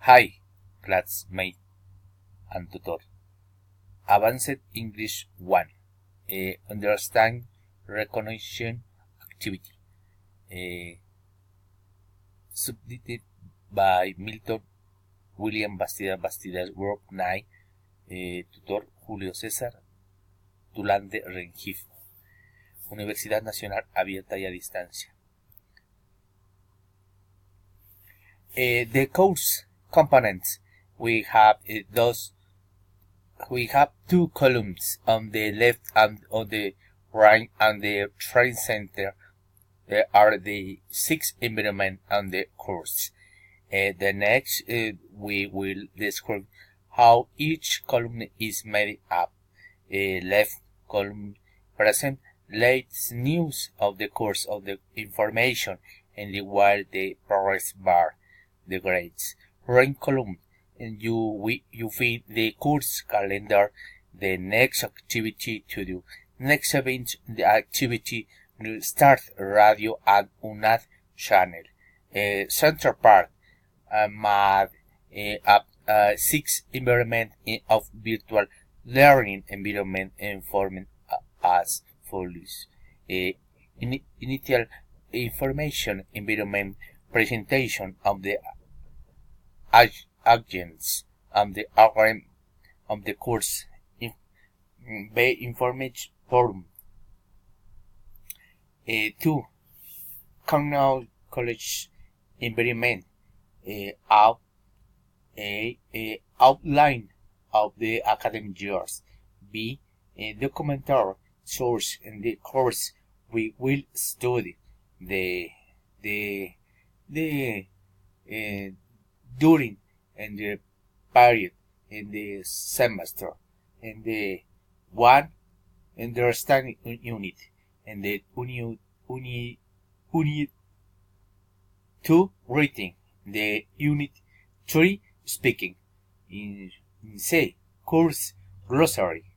Hi, classmate and tutor. Advanced English 1. Understand recognition activity. Submitted by Milton William Bastidas Group 9. Tutor Julio César Tulande Rengifo. Universidad Nacional Abierta y a Distancia. The course components we have two columns on the left and on the right, and the training center are the 6 environment on the course. The next we will describe how each column is made up. Left column present latest news of the course of the information, and while the progress bar the grades. Right column and you feed the course calendar, the next activity to do, next event, the activity will start radio and UNAD channel. Center part made up 6 environment of virtual learning environment informed as follows. Initial information environment presentation of the agents and the RM of the course information forum. 2. Cornell College environment outline of the academic years. B. Documentary source in the course we will study during and the period in the semester, and the 1 understanding unit, and the unit 2 reading, the unit 3 speaking. In C, course glossary.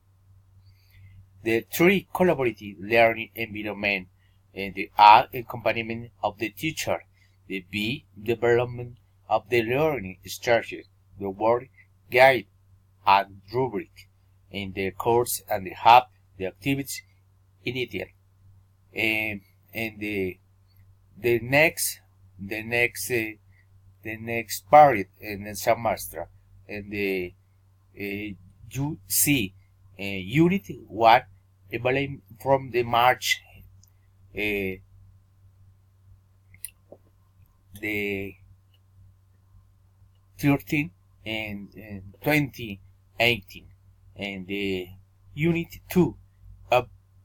The 3 collaborative learning environment, and the A, accompaniment of the teacher, the B, development of the learning structure, the word guide and rubric in the course, and the hub, the activities initial. And the next period in the semester, and the you see unit 1 evaluating from the March the 13 and 2018, and the unit 2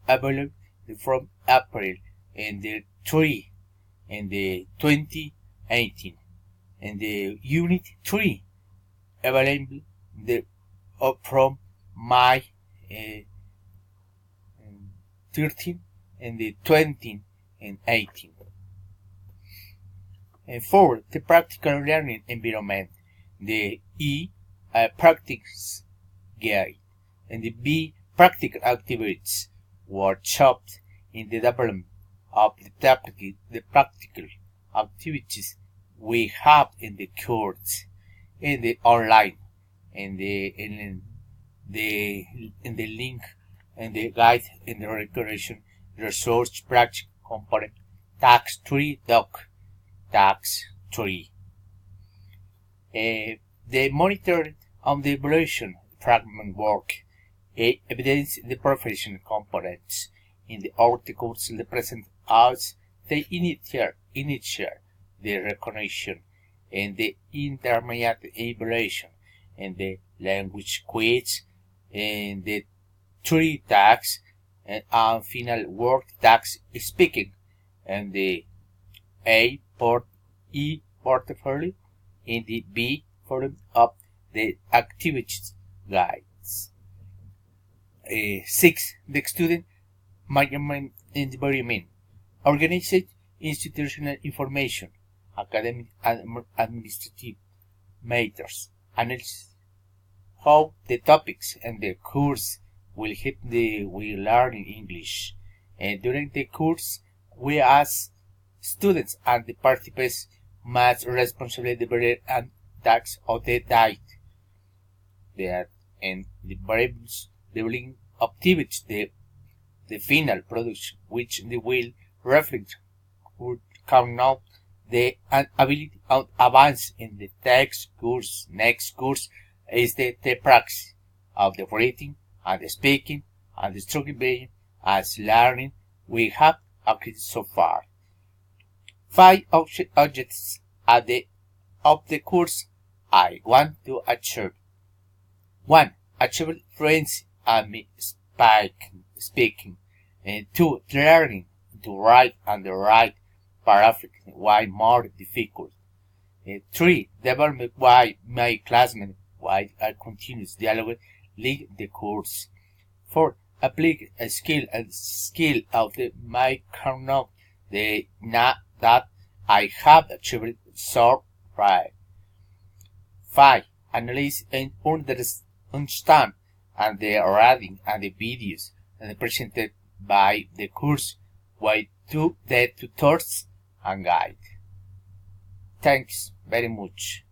available from April and the 3 and the 2018, and the unit 3 available from May 13 and the 20 and 18. And 4. The practical learning environment, the E, practice guide, and the B, practical activities, workshops in the development of the practical activities we have in the course, in the online, in the link, and the guide, in the recreation resource practice component, tax 3 doc, tax 3. The monitoring of the evaluation fragment work, evidence the professional components in the articles represent as the initial, the recognition, and the intermediate evaluation, and the language quiz, and the 3 tags, and final work tags speaking, and the A portfolio, in the B forum of the activities guides. 6. The student management environment, organized institutional information, academic and administrative matters, analysis how the topics and the course will help we learn in English. And during the course, we ask students and the participants must responsibly develop and tasks of the day. And the variables developing activities, the final product, which they will reflect would count out the ability of advance in the text course. Next course is the practice of the reading and the speaking and the structuring as learning we have acquired so far. 5 objectives at the of the course I want to achieve. 1. Achieve fluency and speaking. And 2. Learning to write and write paragraph while more difficult. 3. Develop why my classmates while I continuous dialogue lead the course. 4. Apply a skill of the my current that I have achieved so right. 5. Analyze and understand and the reading and the videos and presented by the course by the tutors and guide. Thanks very much.